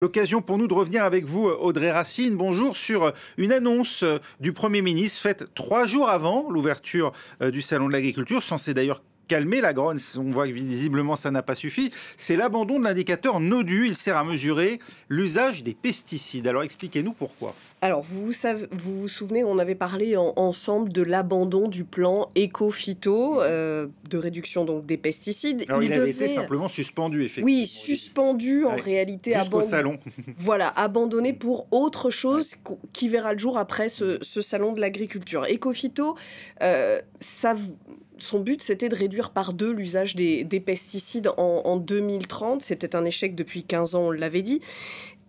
L'occasion pour nous de revenir avec vous, Audrey Racine. Bonjour, sur une annonce du Premier ministre faite 3 jours avant l'ouverture du Salon de l'Agriculture, censé d'ailleurs calmer la grogne. On voit que visiblement ça n'a pas suffi. C'est l'abandon de l'indicateur NODU. Il sert à mesurer l'usage des pesticides. Alors expliquez-nous pourquoi. Alors, vous vous souvenez, on avait parlé ensemble de l'abandon du plan éco-phyto, de réduction donc des pesticides. Alors il avait été simplement suspendu, effectivement. Oui, suspendu en Ouais, réalité, jusqu'au salon. voilà, abandonné pour autre chose qui verra le jour après ce salon de l'agriculture. Éco-phyto, son but, c'était de réduire par 2 l'usage des pesticides en 2030. C'était un échec depuis 15 ans, on l'avait dit.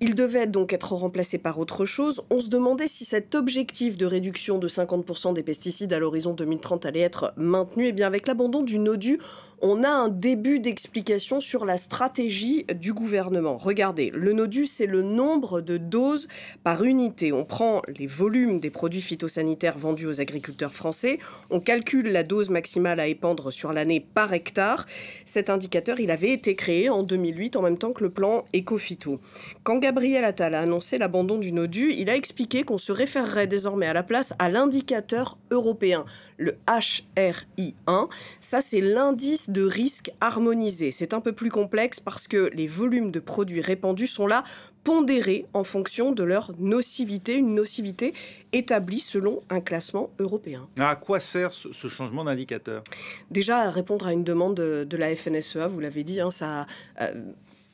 Il devait donc être remplacé par autre chose. On se demandait si cet objectif de réduction de 50% des pesticides à l'horizon 2030 allait être maintenu. Et bien avec l'abandon du NODU, on a un début d'explication sur la stratégie du gouvernement. Regardez, le NODU, c'est le nombre de doses par unité. On prend les volumes des produits phytosanitaires vendus aux agriculteurs français, on calcule la dose maximale à épandre sur l'année par hectare. Cet indicateur, il avait été créé en 2008 en même temps que le plan éco-phyto. Quand Gabriel Attal a annoncé l'abandon du NODU, il a expliqué qu'on se référerait désormais à la place à l'indicateur européen, le HRI1. Ça, c'est l'indice de risque harmonisé. C'est un peu plus complexe parce que les volumes de produits répandus sont là pondérés en fonction de leur nocivité, une nocivité établie selon un classement européen. À quoi sert ce changement d'indicateur? Déjà, à répondre à une demande de la FNSEA, vous l'avez dit, ça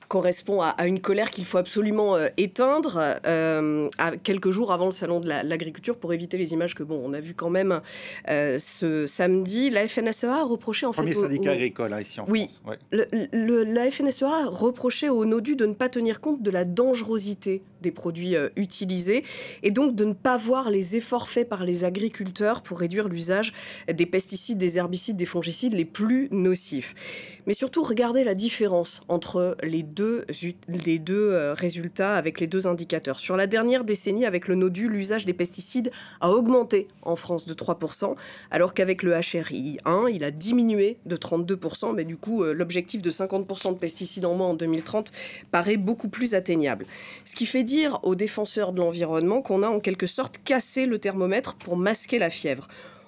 correspond à une colère qu'il faut absolument éteindre à quelques jours avant le salon de l'agriculture pour éviter les images que on a vues quand même ce samedi. La FNSEA a reproché en fait... Premier syndicat agricole ici en France. Ouais. La FNSEA a reproché au NODU de ne pas tenir compte de la dangerosité des produits utilisés et donc de ne pas voir les efforts faits par les agriculteurs pour réduire l'usage des pesticides, des herbicides, des fongicides les plus nocifs. Mais surtout, regardez la différence entre les deux résultats avec les 2 indicateurs. Sur la dernière décennie, avec le NODU, l'usage des pesticides a augmenté en France de 3%, alors qu'avec le HRI1, il a diminué de 32%, mais du coup, l'objectif de 50% de pesticides en moins en 2030 paraît beaucoup plus atteignable. Ce qui fait dire aux défenseurs de l'environnement qu'on a en quelque sorte cassé le thermomètre pour masquer la fièvre.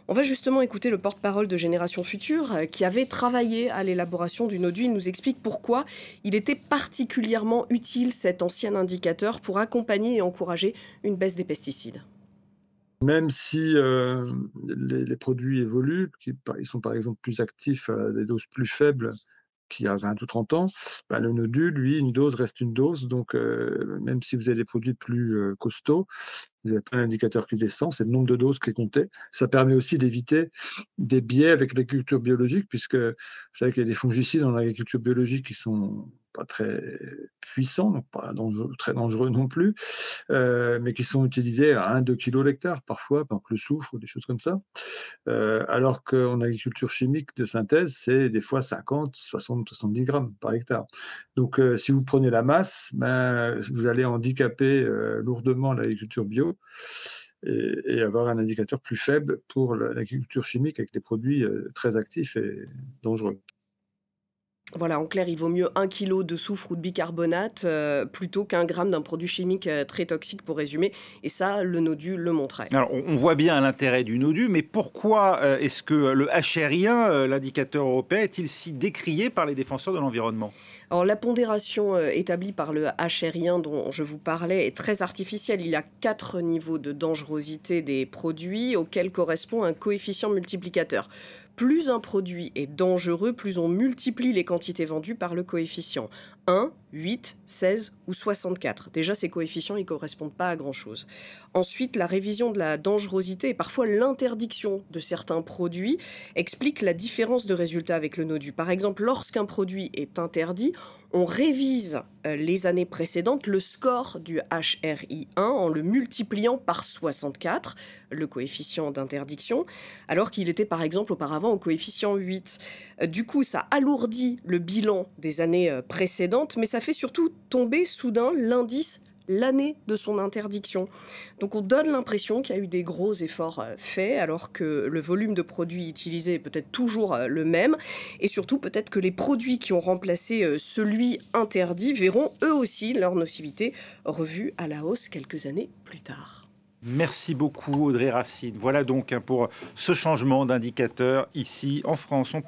On va justement écouter le porte-parole de Génération Future qui avait travaillé à l'élaboration du NODU. Il nous explique pourquoi il était particulièrement utile cet ancien indicateur pour accompagner et encourager une baisse des pesticides. Même si les produits évoluent, ils sont par exemple plus actifs à des doses plus faibles qu'il y a 20 ou 30 ans, le NODU, lui, une dose reste une dose. Donc, même si vous avez des produits plus costauds, vous n'avez pas un indicateur qui descend, c'est le nombre de doses qui est compté. Ça permet aussi d'éviter des biais avec l'agriculture biologique, puisque vous savez qu'il y a des fongicides dans l'agriculture biologique qui sont pas très puissants, donc pas très dangereux non plus, mais qui sont utilisés à 1-2 kg l'hectare parfois, par exemple le soufre ou des choses comme ça. Alors qu'en agriculture chimique de synthèse, c'est des fois 50, 60, 70 grammes par hectare. Donc, si vous prenez la masse, vous allez handicaper lourdement l'agriculture bio et avoir un indicateur plus faible pour l'agriculture chimique avec des produits très actifs et dangereux. Voilà, en clair, il vaut mieux 1 kilo de soufre ou de bicarbonate plutôt qu'1 gramme d'un produit chimique très toxique, pour résumer. Et ça, le NODU le montrait. Alors, on voit bien l'intérêt du NODU, mais pourquoi est-ce que le HRI1, l'indicateur européen, est-il si décrié par les défenseurs de l'environnement? Alors, la pondération établie par le HRI1 dont je vous parlais est très artificielle. Il y a 4 niveaux de dangerosité des produits auxquels correspond un coefficient multiplicateur. Plus un produit est dangereux, plus on multiplie les quantités vendues par le coefficient. 1, 8, 16 ou 64. Déjà, ces coefficients, ils ne correspondent pas à grand-chose. Ensuite, la révision de la dangerosité et parfois l'interdiction de certains produits explique la différence de résultats avec le NODU. Par exemple, lorsqu'un produit est interdit, on révise les années précédentes le score du HRI1 en le multipliant par 64, le coefficient d'interdiction, alors qu'il était par exemple auparavant au coefficient 8. Du coup, ça alourdit le bilan des années précédentes, mais ça fait surtout tomber soudain l'indice l'année de son interdiction. Donc on donne l'impression qu'il y a eu des gros efforts faits, alors que le volume de produits utilisés est peut-être toujours le même. Et surtout, peut-être que les produits qui ont remplacé celui interdit verront eux aussi leur nocivité revue à la hausse quelques années plus tard. Merci beaucoup Audrey Racine. Voilà donc pour ce changement d'indicateur ici en France. On passe